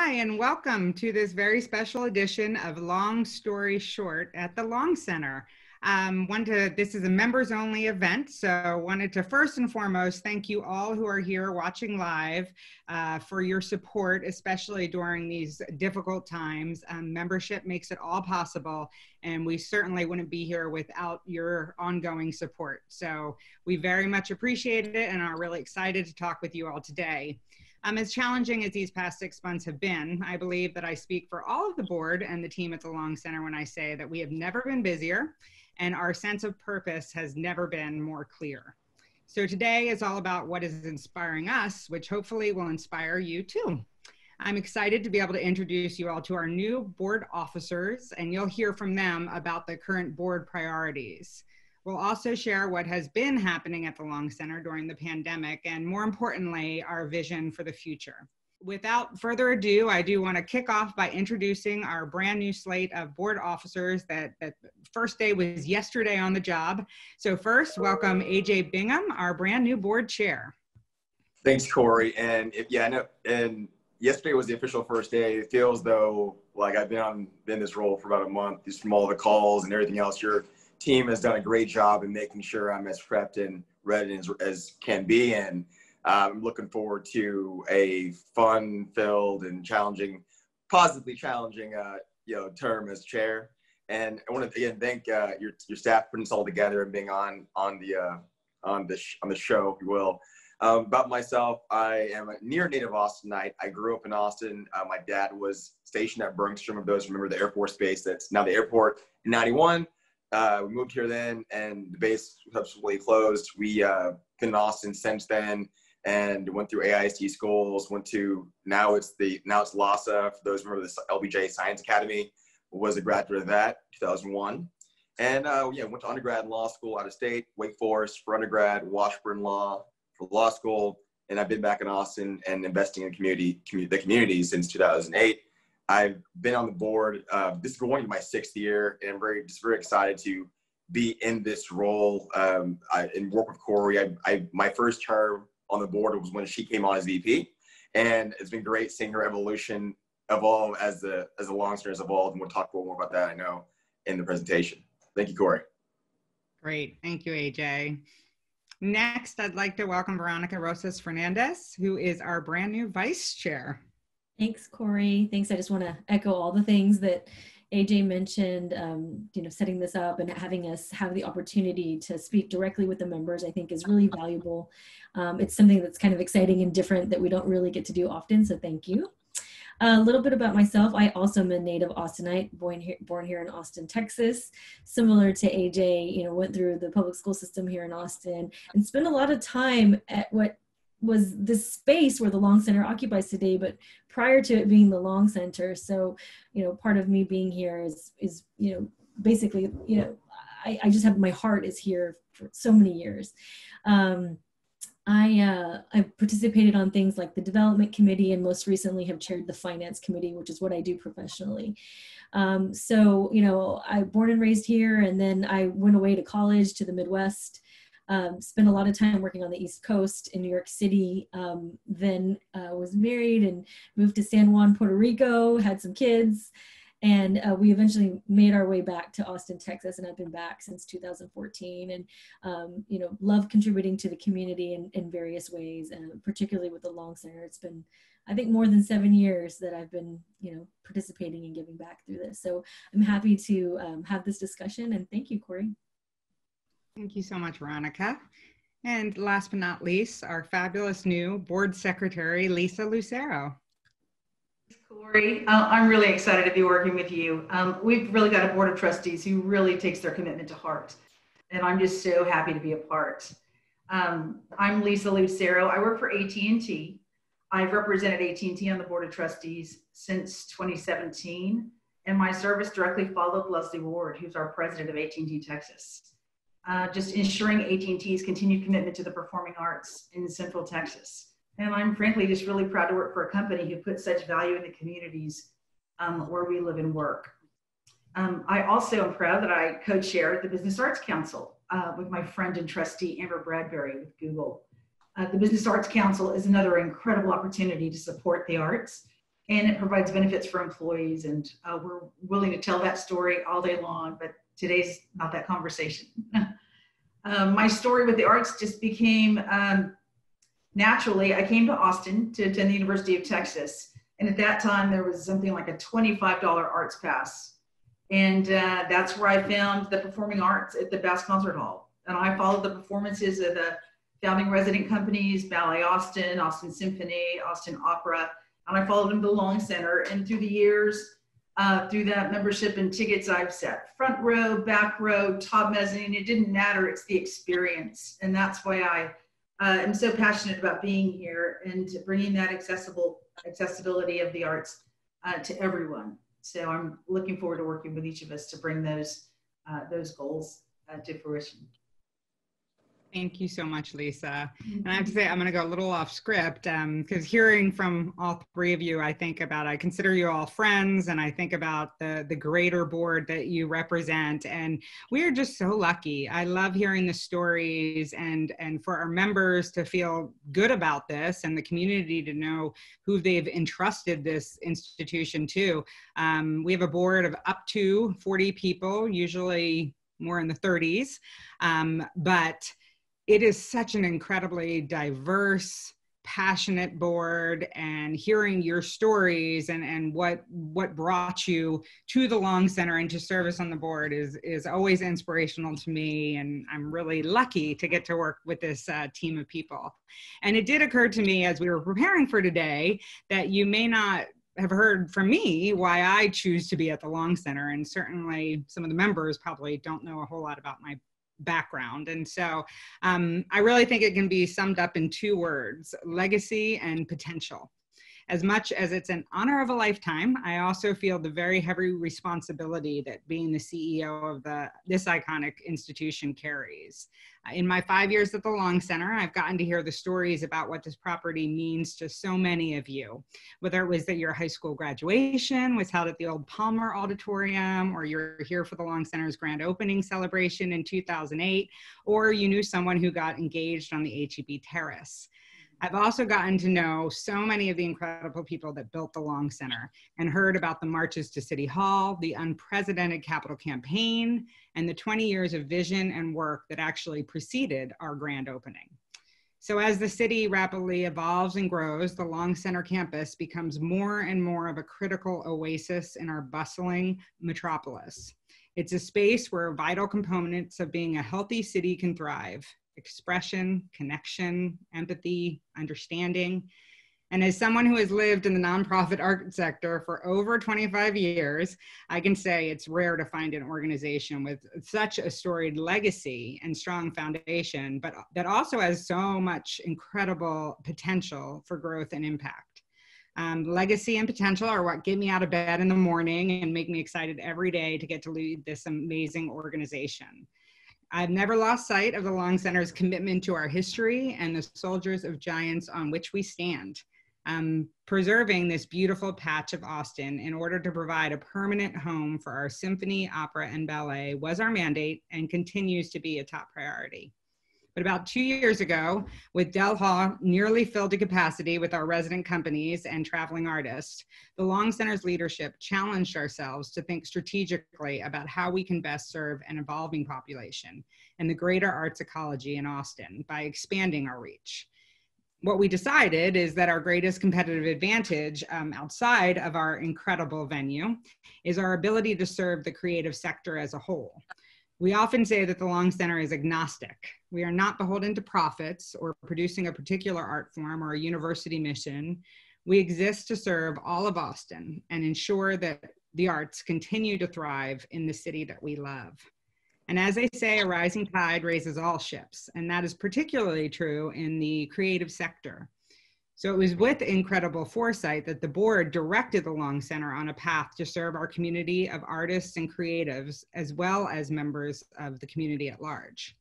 Hi, and welcome to this very special edition of Long Story Short at the Long Center. This is a members only event, so wanted to first and foremost thank you all who are here watching live for your support, especially during these difficult times. Membership makes it all possible, and we certainly wouldn't be here without your ongoing support. So we very much appreciate it and are really excited to talk with you all today. As challenging as these past 6 months have been, I believe that I speak for all of the board and the team at the Long Center when I say that we have never been busier and our sense of purpose has never been more clear. So today is all about what is inspiring us, which hopefully will inspire you too. I'm excited to be able to introduce you all to our new board officers, and you'll hear from them about the current board priorities. We'll also share what has been happening at the Long Center during the pandemic, and more importantly, our vision for the future. Without further ado, I do want to kick off by introducing our brand new slate of board officers that first day was yesterday on the job. So first, welcome AJ Bingham, our brand new board chair. Thanks, Cory. And yesterday was the official first day. It feels though like I've been in this role for about a month, just from all the calls and everything else. Your team has done a great job in making sure I'm as prepped and ready as can be. And I'm looking forward to a fun-filled and challenging, positively challenging, term as chair. And I want to again thank your staff putting this all together and being on the show, if you will. About myself, I am a near native Austinite. I grew up in Austin. My dad was stationed at Bergstrom, of those who remember the Air Force Base. That's now the airport in '91. We moved here then, and the base subsequently closed. We been in Austin since then, and went through AIST schools. Now it's LASA, for those who remember the LBJ Science Academy. Was a graduate of that, 2001, and went to undergrad in law school out of state, Wake Forest for undergrad, Washburn Law for law school, and I've been back in Austin and investing in the community since 2008. I've been on the board. This is going into my 6th year, and I'm very excited to be in this role and work with Cory. My first term on the board was when she came on as VP, and it's been great seeing her evolve as the Long Center has evolved, and we'll talk a little more about that, I know, in the presentation. Thank you, Cory. Great, thank you, AJ. Next, I'd like to welcome Verónica Rosas Fernández, who is our brand new vice chair. Thanks, Cory. Thanks. I just want to echo all the things that AJ mentioned, setting this up and having us have the opportunity to speak directly with the members, I think is really valuable. It's something that's kind of exciting and different that we don't really get to do often, so thank you. A little bit about myself. I also am a native Austinite, born here in Austin, Texas. Similar to AJ, went through the public school system here in Austin and spent a lot of time at what was this space where the Long Center occupies today, but prior to it being the Long Center. So, part of me being here is basically, I just have, my heart is here for so many years. I participated on things like the development committee, and most recently have chaired the finance committee, which is what I do professionally. I born and raised here, and then I went away to college to the Midwest. Spent a lot of time working on the East Coast in New York City, then was married and moved to San Juan, Puerto Rico, had some kids, and we eventually made our way back to Austin, Texas, and I've been back since 2014, and love contributing to the community in various ways, and particularly with the Long Center. It's been, I think, more than 7 years that I've been participating and giving back through this. So I'm happy to have this discussion, and thank you, Cory. Thank you so much, Verónica. And last but not least, our fabulous new board secretary, Lisa Lucero. Cory, I'm really excited to be working with you. We've really got a board of trustees who really takes their commitment to heart, and I'm just so happy to be a part. I'm Lisa Lucero. I work for AT&T. I've represented AT&T on the board of trustees since 2017, and my service directly followed Leslie Ward, who's our president of AT&T Texas. Just ensuring AT&T's continued commitment to the performing arts in Central Texas. And I'm frankly just really proud to work for a company who puts such value in the communities where we live and work. I also am proud that I co-chair the Business Arts Council with my friend and trustee, Amber Bradbury with Google. The Business Arts Council is another incredible opportunity to support the arts and it provides benefits for employees. And we're willing to tell that story all day long, but today's not that conversation. My story with the arts just became, naturally, I came to Austin to attend the University of Texas. And at that time, there was something like a $25 arts pass. And that's where I found the performing arts at the Bass Concert Hall. And I followed the performances of the founding resident companies, Ballet Austin, Austin Symphony, Austin Opera, and I followed them to the Long Center. And through the years, through that membership and tickets, I've sat front row, back row, top mezzanine. It didn't matter. It's the experience. And that's why I am so passionate about being here and bringing that accessibility of the arts to everyone. So I'm looking forward to working with each of us to bring those goals to fruition. Thank you so much, Lisa. And I have to say, I'm going to go a little off script because hearing from all three of you, I consider you all friends, and I think about the greater board that you represent. And we are just so lucky. I love hearing the stories and for our members to feel good about this and the community to know who they've entrusted this institution to. We have a board of up to 40 people, usually more in the 30s, but it is such an incredibly diverse, passionate board, and hearing your stories and what brought you to the Long Center and to service on the board is always inspirational to me. And I'm really lucky to get to work with this team of people. And it did occur to me as we were preparing for today that you may not have heard from me why I choose to be at the Long Center. And certainly some of the members probably don't know a whole lot about my background. And so I really think it can be summed up in two words: legacy and potential. As much as it's an honor of a lifetime, I also feel the very heavy responsibility that being the CEO of this iconic institution carries. In my 5 years at the Long Center, I've gotten to hear the stories about what this property means to so many of you, whether it was that your high school graduation was held at the old Palmer Auditorium, or you're here for the Long Center's grand opening celebration in 2008, or you knew someone who got engaged on the H-E-B terrace. I've also gotten to know so many of the incredible people that built the Long Center and heard about the marches to City Hall, the unprecedented Capitol campaign, and the 20 years of vision and work that actually preceded our grand opening. So as the city rapidly evolves and grows, the Long Center campus becomes more and more of a critical oasis in our bustling metropolis. It's a space where vital components of being a healthy city can thrive: expression, connection, empathy, understanding. And as someone who has lived in the nonprofit art sector for over 25 years, I can say it's rare to find an organization with such a storied legacy and strong foundation, but that also has so much incredible potential for growth and impact. Legacy and potential are what get me out of bed in the morning and make me excited every day to get to lead this amazing organization. I've never lost sight of the Long Center's commitment to our history and the soldiers of giants on which we stand. Preserving this beautiful patch of Austin in order to provide a permanent home for our symphony, opera, and ballet was our mandate and continues to be a top priority. But about 2 years ago, with Dell Hall nearly filled to capacity with our resident companies and traveling artists, the Long Center's leadership challenged ourselves to think strategically about how we can best serve an evolving population and the greater arts ecology in Austin by expanding our reach. What we decided is that our greatest competitive advantage outside of our incredible venue is our ability to serve the creative sector as a whole. We often say that the Long Center is agnostic. We are not beholden to profits or producing a particular art form or a university mission. We exist to serve all of Austin and ensure that the arts continue to thrive in the city that we love. And as they say, a rising tide raises all ships, and that is particularly true in the creative sector. So it was with incredible foresight that the board directed the Long Center on a path to serve our community of artists and creatives, as well as members of the community at large.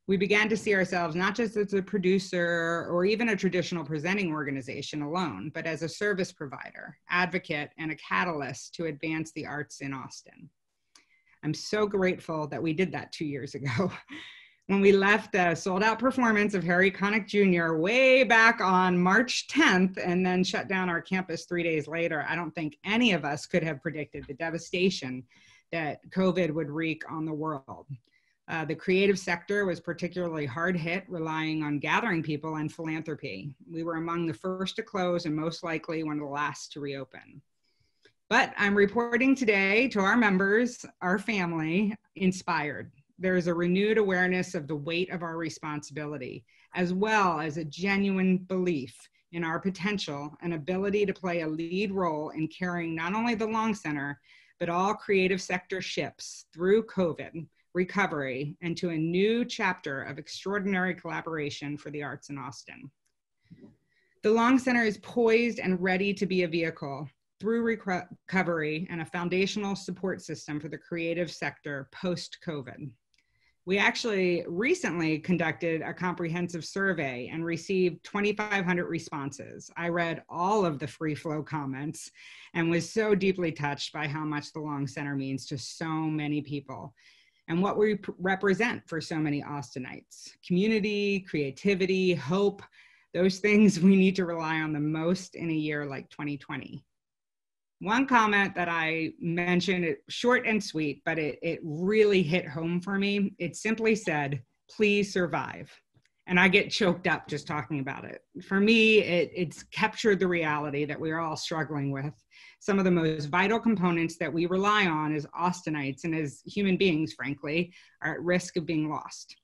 We began to see ourselves not just as a producer or even a traditional presenting organization alone, but as a service provider, advocate, and a catalyst to advance the arts in Austin. I'm so grateful that we did that 2 years ago. when we left a sold-out performance of Harry Connick Jr. way back on March 10th and then shut down our campus 3 days later, I don't think any of us could have predicted the devastation that COVID would wreak on the world. The creative sector was particularly hard hit, relying on gathering people and philanthropy. We were among the first to close and most likely one of the last to reopen. But I'm reporting today to our members, our family, inspired. There is a renewed awareness of the weight of our responsibility, as well as a genuine belief in our potential and ability to play a lead role in carrying not only the Long Center, but all creative sector ships through COVID, recovery, and to a new chapter of extraordinary collaboration for the arts in Austin. The Long Center is poised and ready to be a vehicle through recovery and a foundational support system for the creative sector post-COVID. We actually recently conducted a comprehensive survey and received 2,500 responses. I read all of the free flow comments and was so deeply touched by how much the Long Center means to so many people and what we represent for so many Austinites. Community, creativity, hope, those things we need to rely on the most in a year like 2020. One comment that I mentioned, short and sweet, but it really hit home for me. It simply said, please survive. And I get choked up just talking about it. For me, it's captured the reality that we're all struggling with. Some of the most vital components that we rely on as Austinites and as human beings, frankly, are at risk of being lost.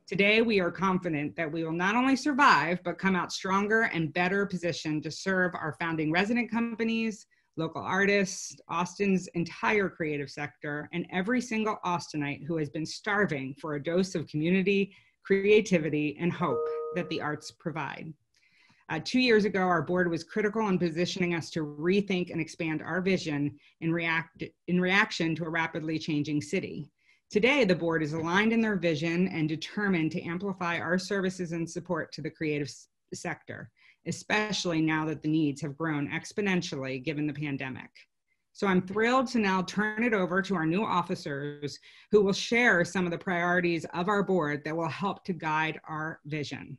Today, we are confident that we will not only survive, but come out stronger and better positioned to serve our founding resident companies, local artists, Austin's entire creative sector, and every single Austinite who has been starving for a dose of community, creativity, and hope that the arts provide. 2 years ago, our board was critical in positioning us to rethink and expand our vision in reaction to a rapidly changing city. Today, the board is aligned in their vision and determined to amplify our services and support to the creative sector, especially now that the needs have grown exponentially given the pandemic. So I'm thrilled to now turn it over to our new officers who will share some of the priorities of our board that will help to guide our vision.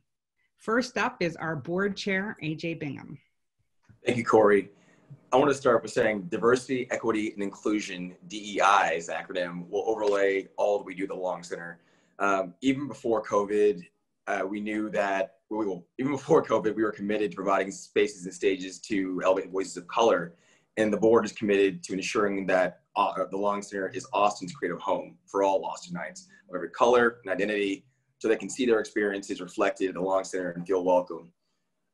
First up is our board chair, AJ Bingham. Thank you, Cory. I want to start by saying diversity, equity, and inclusion, DEI's acronym, will overlay all that we do at the Long Center. Even before COVID, we knew that even before COVID, we were committed to providing spaces and stages to elevate voices of color. And the board is committed to ensuring that the Long Center is Austin's creative home for all Austinites of every color and identity, so they can see their experiences reflected at the Long Center and feel welcome.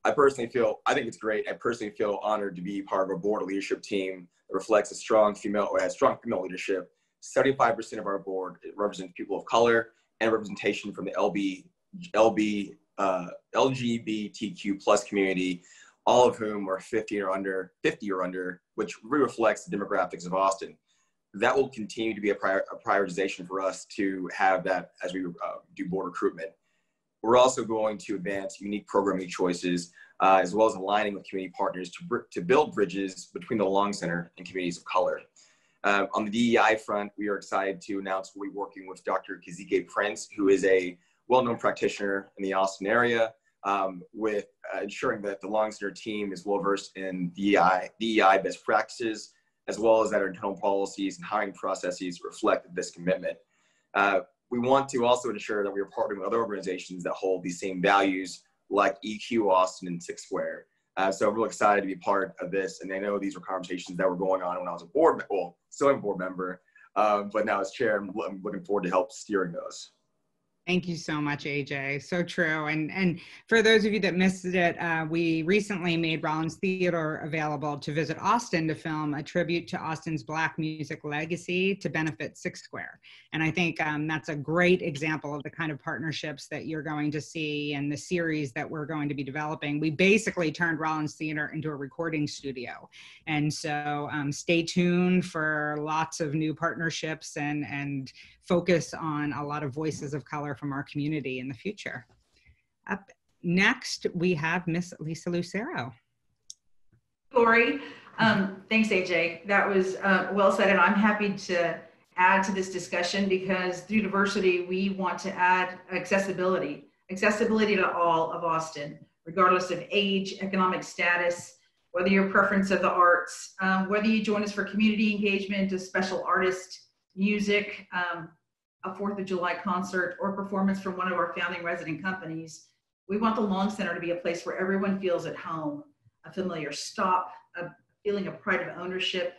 I think it's great. I personally feel honored to be part of a board leadership team that reflects has strong female leadership. 75% of our board represents people of color and representation from the LGBTQ plus community, all of whom are 50 or under, which really reflects the demographics of Austin. That will continue to be a prioritization for us to have that as we do board recruitment. We're also going to advance unique programming choices, as well as aligning with community partners to build bridges between the Long Center and communities of color. On the DEI front, we are excited to announce we'll be working with Dr. Kazike Prince, who is a well-known practitioner in the Austin area, with ensuring that the Long Center team is well-versed in DEI best practices, as well as that our internal policies and hiring processes reflect this commitment. We want to also ensure that we are partnering with other organizations that hold these same values, like EQ Austin and Six Square. So I'm really excited to be part of this. And I know these were conversations that were going on when I was still a board member, but now as chair, I'm looking forward to help steering those. Thank you so much, AJ. So true. And for those of you that missed it, we recently made Rollins Theater available to visit Austin to film a tribute to Austin's Black music legacy to benefit Six Square. And I think that's a great example of the kind of partnerships that you're going to see and the series that we're going to be developing. We basically turned Rollins Theater into a recording studio. And so stay tuned for lots of new partnerships and focus on a lot of voices of color from our community in the future. Up next, we have Miss Lisa Lucero. Cory, thanks AJ. That was well said, and I'm happy to add to this discussion because through diversity, we want to add accessibility to all of Austin, regardless of age, economic status, whether your preference of the arts, whether you join us for community engagement, a special artist, music, a 4th of July concert, or performance from one of our founding resident companies. We want the Long Center to be a place where everyone feels at home, a familiar stop, a feeling of pride of ownership,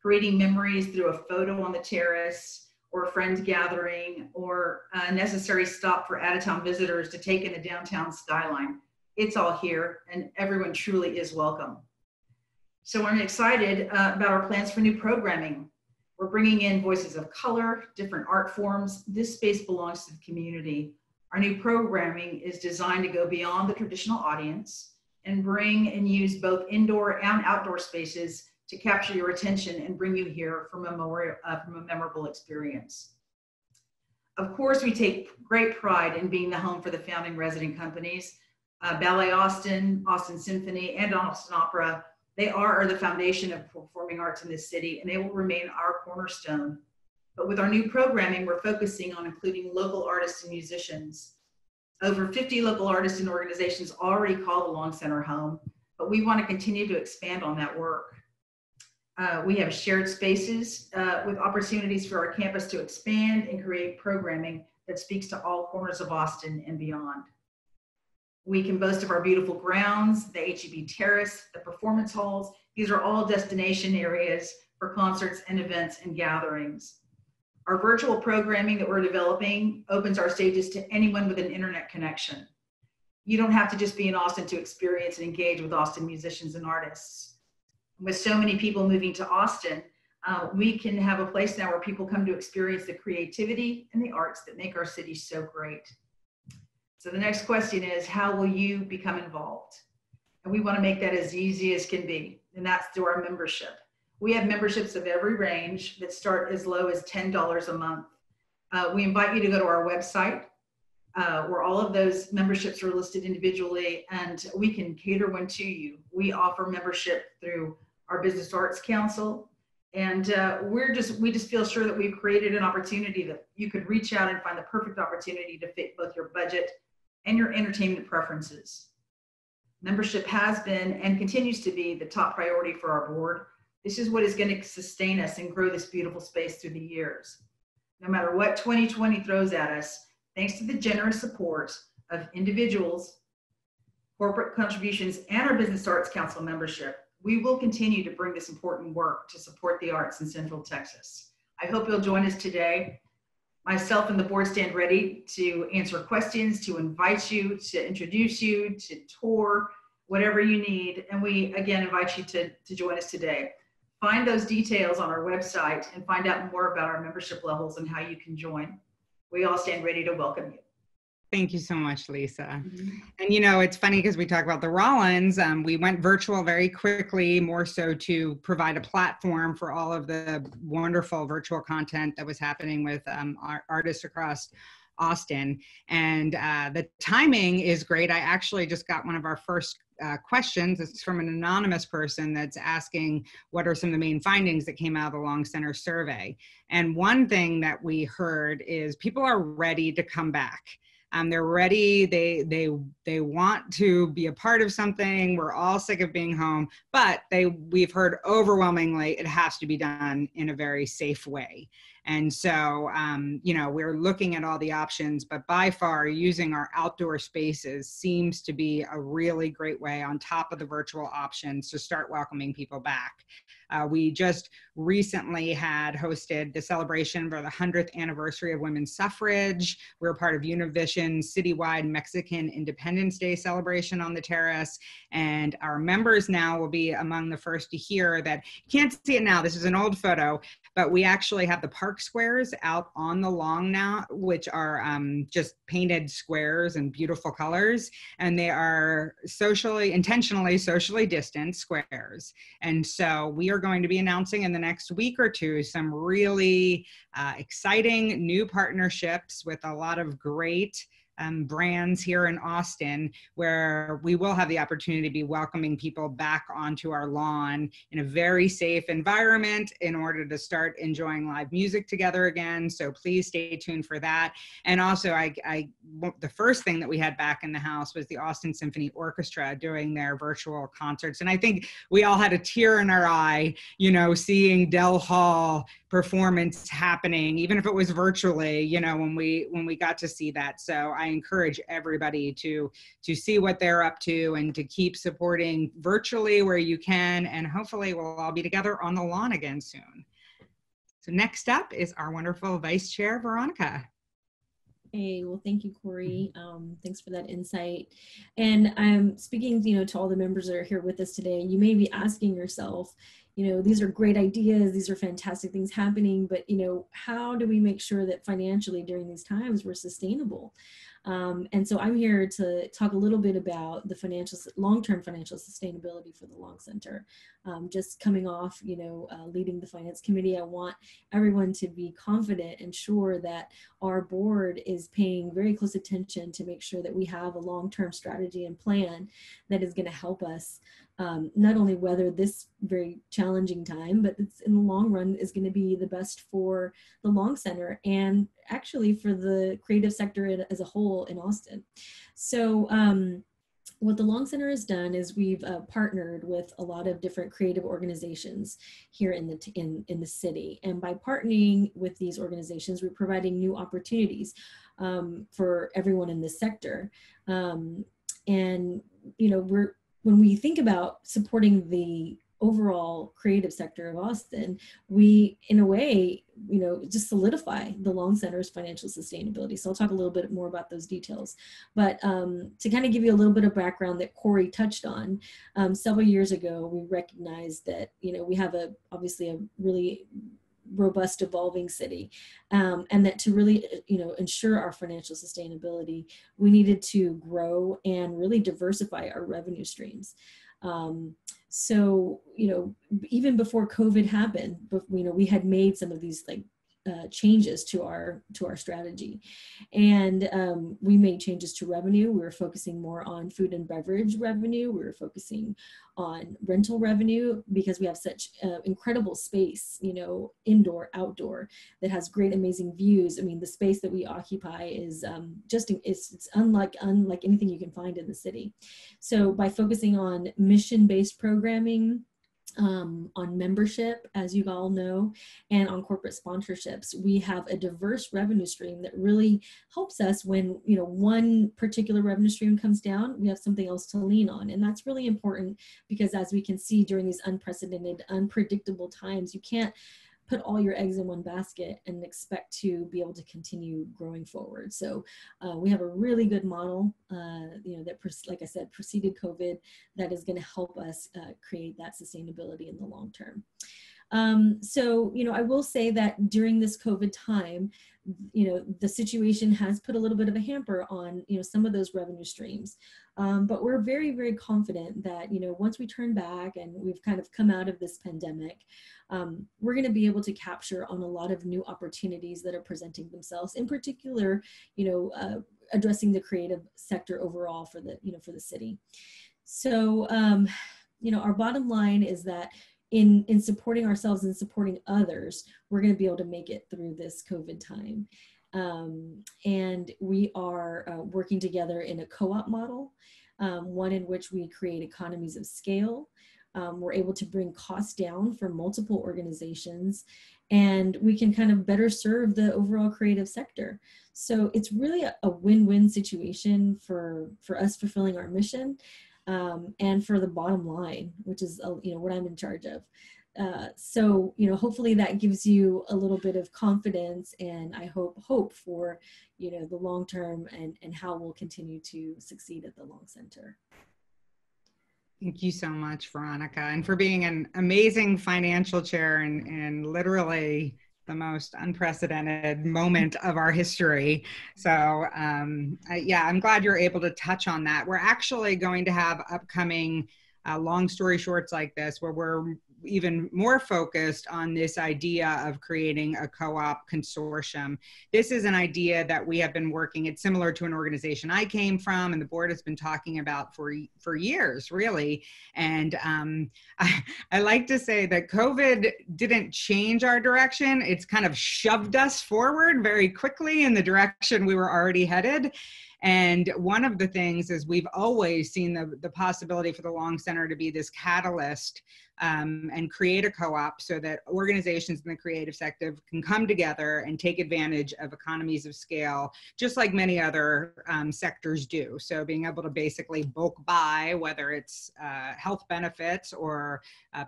creating memories through a photo on the terrace or a friend gathering or a necessary stop for out-of-town visitors to take in the downtown skyline. It's all here and everyone truly is welcome. So I'm excited about our plans for new programming. We're bringing in voices of color, different art forms. This space belongs to the community. Our new programming is designed to go beyond the traditional audience and bring and use both indoor and outdoor spaces to capture your attention and bring you here from a memorable experience. Of course, we take great pride in being the home for the founding resident companies, Ballet Austin, Austin Symphony, and Austin Opera. They are the foundation of performing arts in this city, and they will remain our cornerstone. But with our new programming, we're focusing on including local artists and musicians. Over 50 local artists and organizations already call the Long Center home, but we want to continue to expand on that work. We have shared spaces with opportunities for our campus to expand and create programming that speaks to all corners of Austin and beyond. We can boast of our beautiful grounds, the HEB Terrace, the performance halls. These are all destination areas for concerts and events and gatherings. Our virtual programming that we're developing opens our stages to anyone with an internet connection. You don't have to just be in Austin to experience and engage with Austin musicians and artists. With so many people moving to Austin, we can have a place now where people come to experience the creativity and the arts that make our city so great. So the next question is, how will you become involved? And we want to make that as easy as can be, and that's through our membership. We have memberships of every range that start as low as $10 a month. We invite you to go to our website where all of those memberships are listed individually, and we can cater one to you. We offer membership through our Business Arts Council, and we just feel sure that we've created an opportunity that you could reach out and find the perfect opportunity to fit both your budget and your entertainment preferences. Membership has been and continues to be the top priority for our board. This is what is going to sustain us and grow this beautiful space through the years. No matter what 2020 throws at us, thanks to the generous support of individuals, corporate contributions, and our Business Arts Council membership, we will continue to bring this important work to support the arts in Central Texas. I hope you'll join us today. Myself and the board stand ready to answer questions, to invite you, to introduce you, to tour, whatever you need. And we, again, invite you to join us today. Find those details on our website and find out more about our membership levels and how you can join. We all stand ready to welcome you. Thank you so much, Lisa. And you know, it's funny because we talk about the Rollins, we went virtual very quickly, more so to provide a platform for all of the wonderful virtual content that was happening with artists across Austin. And the timing is great. I actually just got one of our first questions. It's from an anonymous person that's asking what are some of the main findings that came out of the Long Center survey. And one thing that we heard is people are ready to come back. They're ready, they want to be a part of something. We're all sick of being home, but we've heard overwhelmingly it has to be done in a very safe way. And so, you know, we're looking at all the options, but by far using our outdoor spaces seems to be a really great way on top of the virtual options to start welcoming people back. We just recently had hosted the celebration for the 100th anniversary of women's suffrage. We're part of Univision's citywide Mexican Independence Day celebration on the terrace. And our members now will be among the first to hear that, you can't see it now, this is an old photo, but we actually have the park squares out on the lawn now, which are just painted squares and beautiful colors. And they are intentionally socially distant squares. And so we are going to be announcing in the next week or two some really exciting new partnerships with a lot of great brands here in Austin, where we will have the opportunity to be welcoming people back onto our lawn in a very safe environment in order to start enjoying live music together again. So please stay tuned for that. And also, the first thing that we had back in the house was the Austin Symphony Orchestra doing their virtual concerts. And I think we all had a tear in our eye, you know, seeing Dell Hall performance happening, even if it was virtually, you know, when we got to see that. So I encourage everybody to see what they're up to and to keep supporting virtually where you can, and hopefully we'll all be together on the lawn again soon. So next up is our wonderful Vice Chair, Veronica. Hey, well, thank you, Cory. Thanks for that insight. And I'm speaking, you know, to all the members that are here with us today. You may be asking yourself, you know, these are great ideas, these are fantastic things happening, but, you know, how do we make sure that financially during these times we're sustainable? And so I'm here to talk a little bit about the long-term financial sustainability for the Long Center. Just coming off, you know, leading the Finance Committee, I want everyone to be confident and sure that our board is paying very close attention to make sure that we have a long-term strategy and plan that is going to help us not only weather this very challenging time, but it's in the long run is going to be the best for the Long Center and actually for the creative sector as a whole in Austin. So what the Long Center has done is we've partnered with a lot of different creative organizations here in the city. And by partnering with these organizations, we're providing new opportunities for everyone in this sector. And, you know, when we think about supporting the overall creative sector of Austin, we, in a way, you know, just solidify the Long Center's financial sustainability. So I'll talk a little bit more about those details. But to kind of give you a little bit of background that Cory touched on, several years ago, we recognized that, you know, we have obviously a really robust, evolving city, and that to really, you know, ensure our financial sustainability, we needed to grow and really diversify our revenue streams. So, you know, even before COVID happened, you know, we had made some of these like changes to our strategy, and we made changes to revenue. We were focusing more on food and beverage revenue. We were focusing on rental revenue because we have such incredible space, you know, indoor, outdoor, that has great, amazing views. I mean, the space that we occupy is it's unlike anything you can find in the city. So by focusing on mission-based programming, on membership, as you all know, and on corporate sponsorships, we have a diverse revenue stream that really helps us when, you know, one particular revenue stream comes down, we have something else to lean on. And that's really important because, as we can see during these unprecedented, unpredictable times, you can't put all your eggs in one basket and expect to be able to continue growing forward. So we have a really good model, you know, that, like I said, preceded COVID, that is going to help us create that sustainability in the long term. So, you know, I will say that during this COVID time, you know, the situation has put a little bit of a hamper on, you know, some of those revenue streams. But we're very, very confident that, you know, once we turn back and we've kind of come out of this pandemic, we're going to be able to capture on a lot of new opportunities that are presenting themselves, in particular, you know, addressing the creative sector overall for the, you know, for the city. So, you know, our bottom line is that in supporting ourselves and supporting others, we're going to be able to make it through this COVID time. And we are working together in a co-op model, one in which we create economies of scale. We're able to bring costs down for multiple organizations, and we can kind of better serve the overall creative sector. So it's really a win-win situation for us fulfilling our mission, and for the bottom line, which is, you know, what I'm in charge of. So, you know, hopefully that gives you a little bit of confidence, and I hope for, you know, the long term and how we'll continue to succeed at the Long Center. Thank you so much, Veronica, and for being an amazing financial chair and literally the most unprecedented moment of our history. So yeah, I'm glad you're able to touch on that. We're actually going to have upcoming long story shorts like this, where we're even more focused on this idea of creating a co-op consortium. This is an idea that we have been working, it's similar to an organization I came from and the board has been talking about for years, really. And I like to say that COVID didn't change our direction. It's kind of shoved us forward very quickly in the direction we were already headed. And one of the things is we've always seen the possibility for the Long Center to be this catalyst and create a co-op so that organizations in the creative sector can come together and take advantage of economies of scale, just like many other sectors do. So being able to basically bulk buy, whether it's health benefits or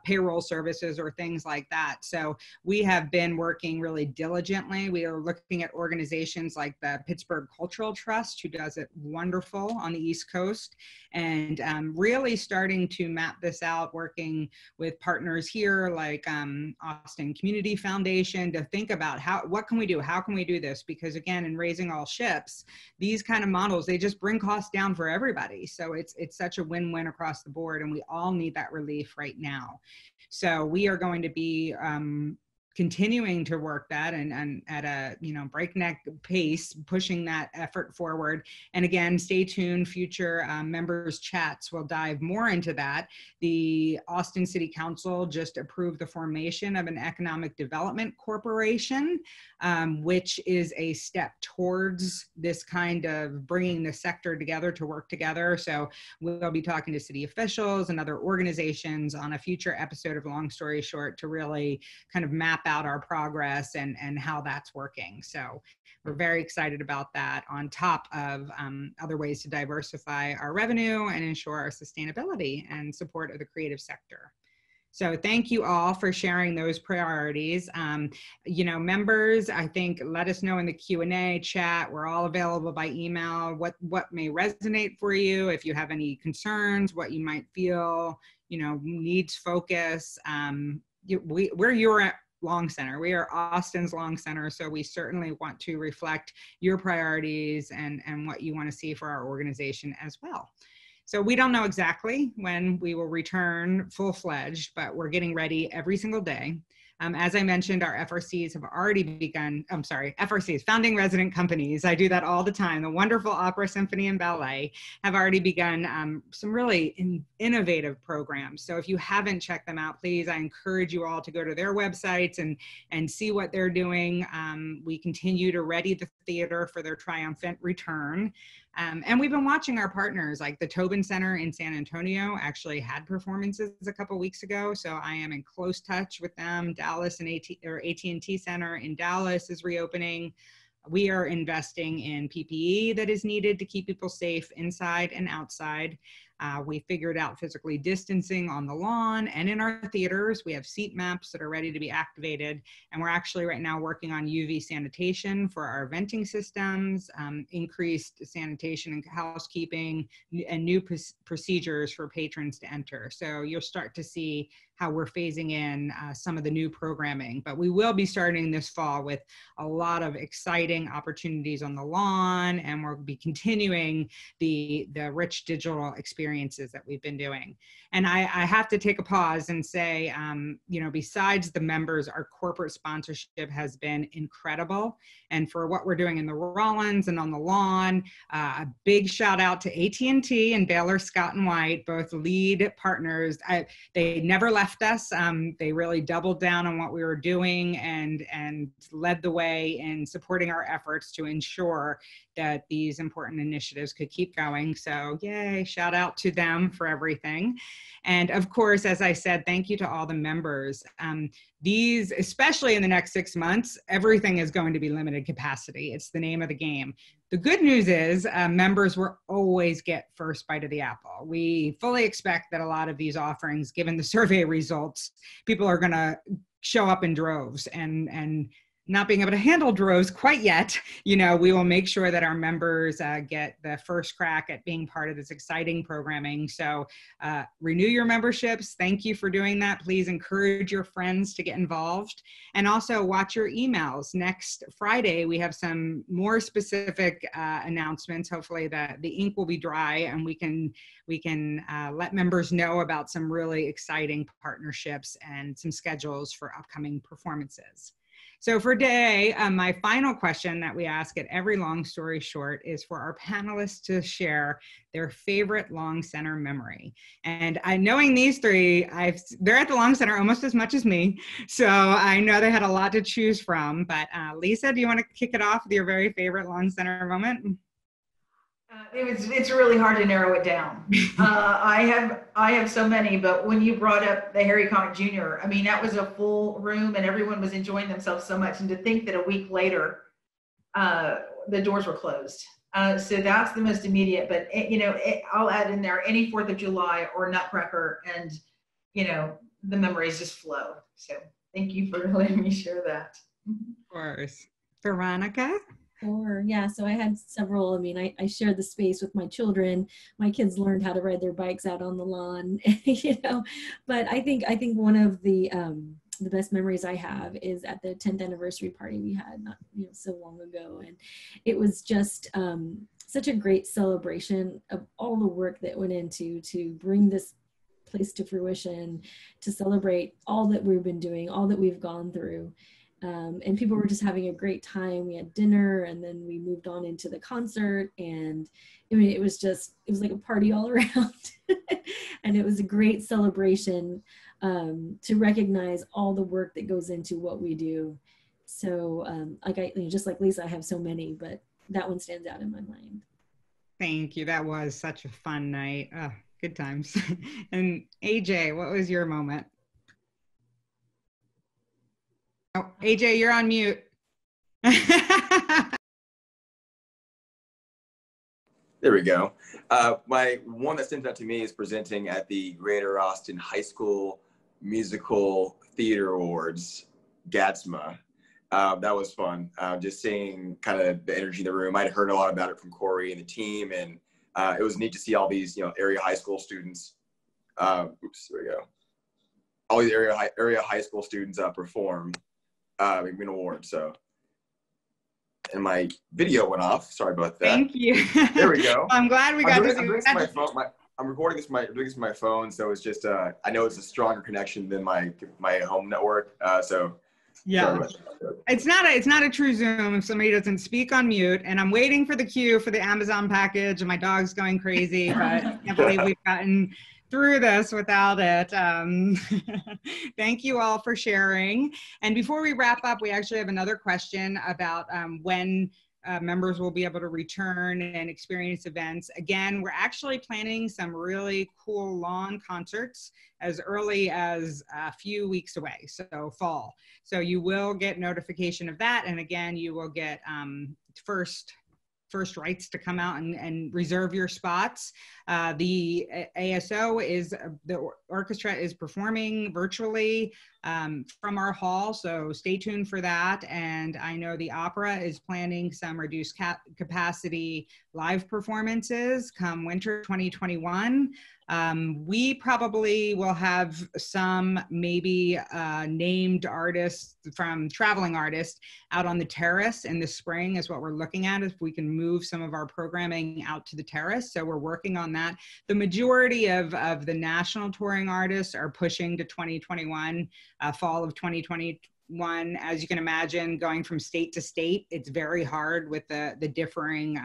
payroll services or things like that. So we have been working really diligently. We are looking at organizations like the Pittsburgh Cultural Trust, who does it wonderful on the East Coast, and really starting to map this out, working with partners here like Austin Community Foundation to think about what can we do? How can we do this? Because again, in raising all ships, these kind of models, they just bring costs down for everybody. So it's such a win-win across the board, and we all need that relief right now. So we are going to be continuing to work that and at a breakneck pace, pushing that effort forward. And again, stay tuned. Future members chats will dive more into that. The Austin City Council just approved the formation of an economic development corporation, which is a step towards this kind of bringing the sector together to work together. So we'll be talking to city officials and other organizations on a future episode of Long Story Short to really kind of map out our progress and how that's working. So we're very excited about that, on top of other ways to diversify our revenue and ensure our sustainability and support of the creative sector. So thank you all for sharing those priorities. Members, I think, let us know in the Q&A chat. We're all available by email, what may resonate for you, if you have any concerns, what you might feel, needs focus. We're your Long Center. We are Austin's Long Center, so we certainly want to reflect your priorities and what you want to see for our organization as well. So we don't know exactly when we will return full-fledged, but we're getting ready every single day. As I mentioned, our FRCs have already begun, FRCs, founding resident companies, I do that all the time. The wonderful Opera, Symphony, and Ballet have already begun some really innovative programs. So if you haven't checked them out, please, I encourage you all to go to their websites and see what they're doing. We continue to ready the theater for their triumphant return. And we've been watching our partners, like the Tobin Center in San Antonio actually had performances a couple weeks ago. So I am in close touch with them. Dallas and AT&T Center in Dallas is reopening. We are investing in PPE that is needed to keep people safe inside and outside. We figured out physically distancing on the lawn and in our theaters. We have seat maps that are ready to be activated. And we're actually right now working on UV sanitation for our venting systems, increased sanitation and housekeeping, and new procedures for patrons to enter. So you'll start to see how we're phasing in some of the new programming. But we will be starting this fall with a lot of exciting opportunities on the lawn, and we'll be continuing the rich digital experiences that we've been doing. And I have to take a pause and say, besides the members, our corporate sponsorship has been incredible. And for what we're doing in the Rollins and on the lawn, a big shout out to AT&T and Baylor Scott and White, both lead partners. They never left us. They really doubled down on what we were doing and led the way in supporting our efforts to ensure that these important initiatives could keep going. So yay, shout out to them for everything. And of course, as I said, thank you to all the members. These, especially in the next 6 months, everything is going to be limited capacity. It's the name of the game. The good news is members will always get first bite of the apple. We fully expect that a lot of these offerings, given the survey results, people are gonna show up in droves and not being able to handle droves quite yet, we will make sure that our members get the first crack at being part of this exciting programming. So renew your memberships. Thank you for doing that. Please encourage your friends to get involved, and also watch your emails. Next Friday, we have some more specific announcements. Hopefully the ink will be dry and we can let members know about some really exciting partnerships and some schedules for upcoming performances. So for today, my final question that we ask at every Long Story Short is for our panelists to share their favorite Long Center memory. And knowing these three, they're at the Long Center almost as much as me, so I know they had a lot to choose from. But Lisa, do you want to kick it off with your very favorite Long Center moment? It's really hard to narrow it down. I have so many, but when you brought up the Harry Connick Jr., I mean, that was a full room and everyone was enjoying themselves so much. And to think that a week later, the doors were closed. So that's the most immediate, but I'll add in there any 4th of July or Nutcracker, and the memories just flow. So thank you for letting me share that. Of course. Veronica? Yeah, so I had several. I mean, I shared the space with my children. My kids learned how to ride their bikes out on the lawn, But I think one of the best memories I have is at the 10th anniversary party we had not so long ago, and it was just such a great celebration of all the work that went into to bring this place to fruition, to celebrate all that we've been doing, all that we've gone through. And people were just having a great time. We had dinner and then we moved on into the concert, and I mean, it was like a party all around. And it was a great celebration to recognize all the work that goes into what we do. So just like Lisa, I have so many, but that one stands out in my mind. Thank you. That was such a fun night. Good times. And AJ, what was your moment? Oh, AJ, you're on mute. There we go. My one that stands out to me is presenting at the Greater Austin High School Musical Theater Awards, GATSMA. That was fun. Just seeing kind of the energy in the room. I'd heard a lot about it from Cory and the team, and it was neat to see all these, area high school students. There we go. All these area high school students perform. Win an award. So, and my video went off. Sorry about that. Thank you. There we go. I'm glad we got to do that. I'm recording this from my phone, so it's just I know it's a stronger connection than my home network. So yeah, it's not a true Zoom if somebody doesn't speak on mute. And I'm waiting for the queue for the Amazon package, and my dog's going crazy. But I can't believe we've gotten through this without it. Thank you all for sharing. And before we wrap up, we actually have another question about when members will be able to return and experience events. Again, we're actually planning some really cool lawn concerts as early as a few weeks away, so fall. So you will get notification of that. And again, you will get first rights to come out and reserve your spots. The orchestra is performing virtually from our hall, so stay tuned for that. And I know the opera is planning some reduced capacity live performances come winter 2021. We probably will have some maybe named artists from traveling artists out on the terrace in the spring is what we're looking at, if we can move some of our programming out to the terrace. So we're working on that. The majority of the national touring artists are pushing to 2021, fall of 2021. As you can imagine, going from state to state, it's very hard with the differing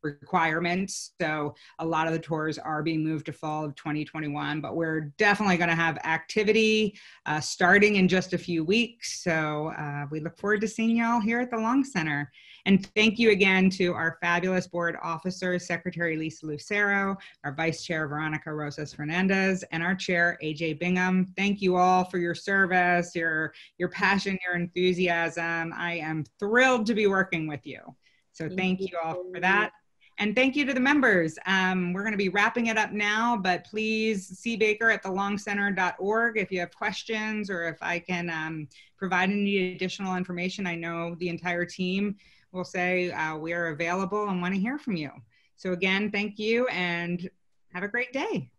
requirements. So a lot of the tours are being moved to fall of 2021, but we're definitely going to have activity starting in just a few weeks. So we look forward to seeing y'all here at the Long Center. And thank you again to our fabulous board officers, Secretary Lisa Lucero, our Vice Chair Verónica Rosas Fernández, and our Chair AJ Bingham. Thank you all for your service, your passion, your enthusiasm. I am thrilled to be working with you. So thank you all for that. And thank you to the members. We're going to be wrapping it up now, but please see Baker at thelongcenter.org if you have questions or if I can provide any additional information. I know the entire team will say we are available and want to hear from you. So again, thank you and have a great day.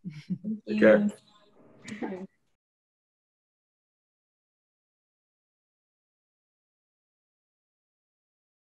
Thank you. Okay.